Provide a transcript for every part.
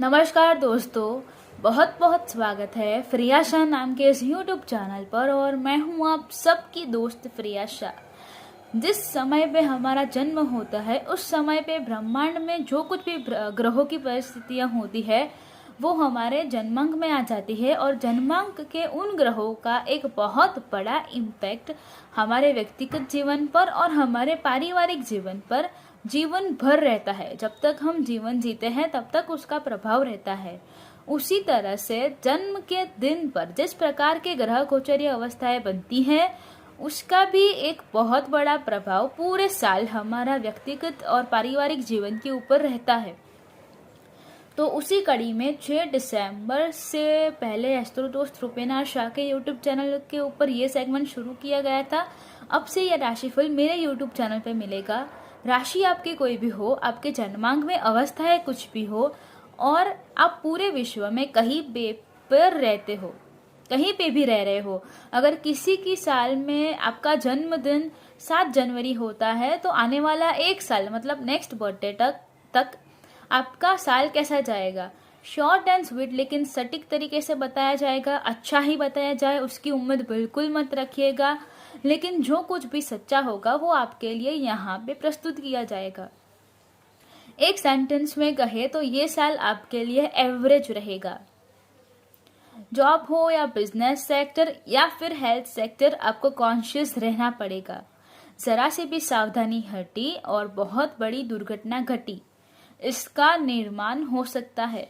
नमस्कार दोस्तों, बहुत बहुत स्वागत है फ्रिया शाह नाम के इस YouTube चैनल पर। और मैं हूं आप सबकी दोस्त फ्रिया शाह। जिस समय पे हमारा जन्म होता है उस समय पे ब्रह्मांड में जो कुछ भी ग्रहों की परिस्थितियां होती है वो हमारे जन्मांक में आ जाती है, और जन्मांक के उन ग्रहों का एक बहुत बड़ा इम्पैक्ट हमारे व्यक्तिगत जीवन पर और हमारे पारिवारिक जीवन पर जीवन भर रहता है। जब तक हम जीवन जीते हैं तब तक उसका प्रभाव रहता है। उसी तरह से जन्म के दिन पर जिस प्रकार के ग्रह गोचरीय अवस्थाएं बनती हैं उसका भी एक बहुत बड़ा प्रभाव पूरे साल हमारा व्यक्तिगत और पारिवारिक जीवन के ऊपर रहता है। तो उसी कड़ी में 6 दिसंबर से पहले एस्ट्रो दोस्त रुपेना शाह के यूट्यूब चैनल के ऊपर ये सेगमेंट शुरू किया गया था। अब से यह राशिफल मेरे यूट्यूब चैनल पे मिलेगा। राशि आपकी कोई भी हो, आपके जन्मांक में अवस्थाएं कुछ भी हो, और आप पूरे विश्व में कहीं पर रहते हो, कहीं पे भी रह रहे हो, अगर किसी की साल में आपका जन्मदिन 7 जनवरी होता है तो आने वाला एक साल मतलब नेक्स्ट बर्थडे तक आपका साल कैसा जाएगा, शॉर्ट एंड स्वीट लेकिन सटीक तरीके से बताया जाएगा। अच्छा ही बताया जाए, उसकी उम्मीद बिल्कुल मत रखिएगा, लेकिन जो कुछ भी सच्चा होगा वो आपके लिए यहाँ पे प्रस्तुत किया जाएगा। एक सेंटेंस में कहे तो ये साल आपके लिए एवरेज रहेगा। जॉब हो या बिजनेस सेक्टर या फिर हेल्थ सेक्टर, आपको कॉन्शियस रहना पड़ेगा। जरा से भी सावधानी हटी और बहुत बड़ी दुर्घटना घटी, इसका निर्माण हो सकता है।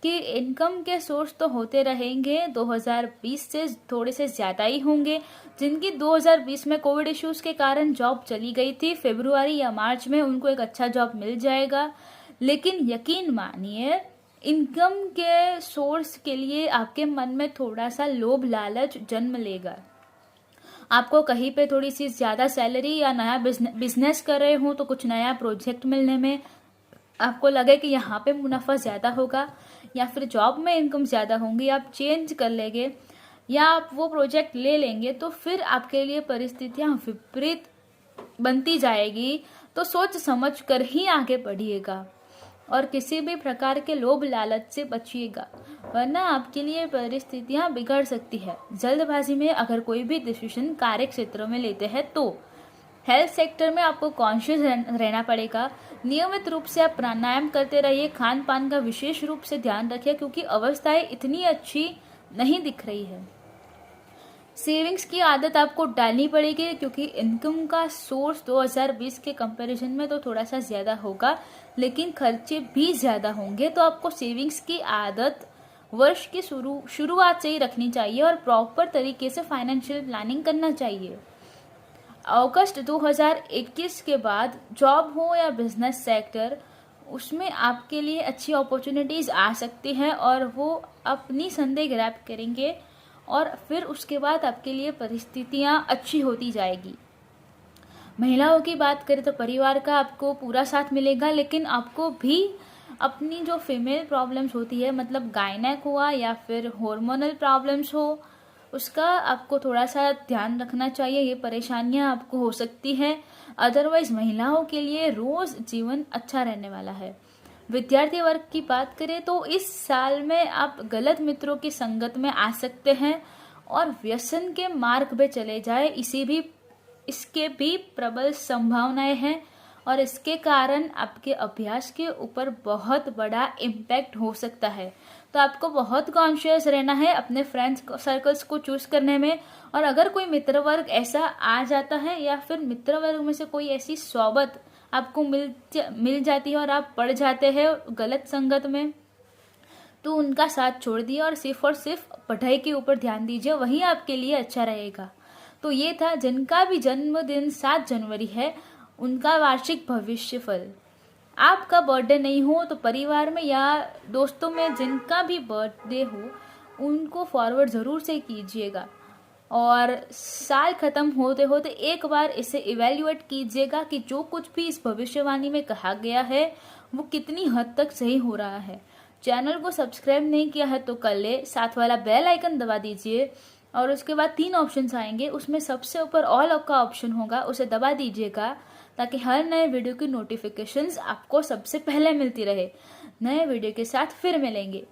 कि इनकम के सोर्स तो होते रहेंगे, 2020 से थोड़े से ज़्यादा ही होंगे। जिनकी 2020 में कोविड इश्यूज के कारण जॉब चली गई थी, फरवरी या मार्च में उनको एक अच्छा जॉब मिल जाएगा। लेकिन यकीन मानिए, इनकम के सोर्स के लिए आपके मन में थोड़ा सा लोभ लालच जन्म लेगा। आपको कहीं पे थोड़ी सी ज़्यादा सैलरी या नया बिजनेस कर रहे हो तो कुछ नया प्रोजेक्ट मिलने में आपको लगे कि यहाँ पे मुनाफा ज़्यादा होगा, या फिर जॉब में इनकम ज़्यादा होंगी, आप चेंज कर लेंगे या आप वो प्रोजेक्ट ले लेंगे, तो फिर आपके लिए परिस्थितियाँ विपरीत बनती जाएगी। तो सोच समझ कर ही आगे बढ़िएगा और किसी भी प्रकार के लोभ लालच से बचिएगा, वरना आपके लिए परिस्थितियाँ बिगड़ सकती है। जल्दबाजी में अगर कोई भी डिसीजन कार्य क्षेत्र में लेते हैं तो हेल्थ सेक्टर में आपको कॉन्शियस रहना पड़ेगा। नियमित रूप से आप प्राणायाम करते रहिए, खान पान का विशेष रूप से ध्यान रखिए क्योंकि अवस्थाएं इतनी अच्छी नहीं दिख रही है। सेविंग्स की आदत आपको डालनी पड़ेगी क्योंकि इनकम का सोर्स 2020 के कंपैरिजन में तो थोड़ा सा ज़्यादा होगा, लेकिन खर्चे भी ज़्यादा होंगे। तो आपको सेविंग्स की आदत वर्ष की शुरुआत से ही रखनी चाहिए और प्रॉपर तरीके से फाइनेंशियल प्लानिंग करना चाहिए। अगस्त 2021 के बाद जॉब हो या बिजनेस सेक्टर, उसमें आपके लिए अच्छी अपॉर्चुनिटीज़ आ सकती हैं और वो अपनी संदेह ग्रैब करेंगे और फिर उसके बाद आपके लिए परिस्थितियाँ अच्छी होती जाएगी। महिलाओं की बात करें तो परिवार का आपको पूरा साथ मिलेगा, लेकिन आपको भी अपनी जो फीमेल प्रॉब्लम्स होती है, मतलब गायनेक हुआ या फिर हार्मोनल प्रॉब्लम्स हो, उसका आपको थोड़ा सा ध्यान रखना चाहिए। ये परेशानियां आपको हो सकती हैं। अदरवाइज महिलाओं के लिए रोज जीवन अच्छा रहने वाला है। विद्यार्थी वर्ग की बात करें तो इस साल में आप गलत मित्रों की संगत में आ सकते हैं और व्यसन के मार्ग पे चले जाए, इसके भी प्रबल संभावनाएं हैं और इसके कारण आपके अभ्यास के ऊपर बहुत बड़ा इम्पैक्ट हो सकता है। तो आपको बहुत कॉन्शियस रहना है अपने फ्रेंड्स सर्कल्स को चूज करने में। और अगर कोई मित्र वर्ग ऐसा आ जाता है या फिर मित्र वर्ग में से कोई ऐसी सोबत आपको मिल जाती है और आप पड़ जाते हैं गलत संगत में, तो उनका साथ छोड़ दिए और सिर्फ पढ़ाई के ऊपर ध्यान दीजिए, वही आपके लिए अच्छा रहेगा। तो ये था जिनका भी जन्मदिन 7 जनवरी है उनका वार्षिक भविष्य फल। आपका बर्थडे नहीं हो तो परिवार में या दोस्तों में जिनका भी बर्थडे हो उनको फॉरवर्ड ज़रूर से कीजिएगा और साल खत्म होते होते एक बार इसे इवेल्युएट कीजिएगा कि जो कुछ भी इस भविष्यवाणी में कहा गया है वो कितनी हद तक सही हो रहा है। चैनल को सब्सक्राइब नहीं किया है तो कर ले, साथ वाला बेल आइकन दबा दीजिए और उसके बाद 3 ऑप्शंस आएंगे, उसमें सबसे ऊपर ऑल का ऑप्शन होगा, उसे दबा दीजिएगा ताकि हर नए वीडियो की नोटिफिकेशंस आपको सबसे पहले मिलती रहे। नए वीडियो के साथ फिर मिलेंगे।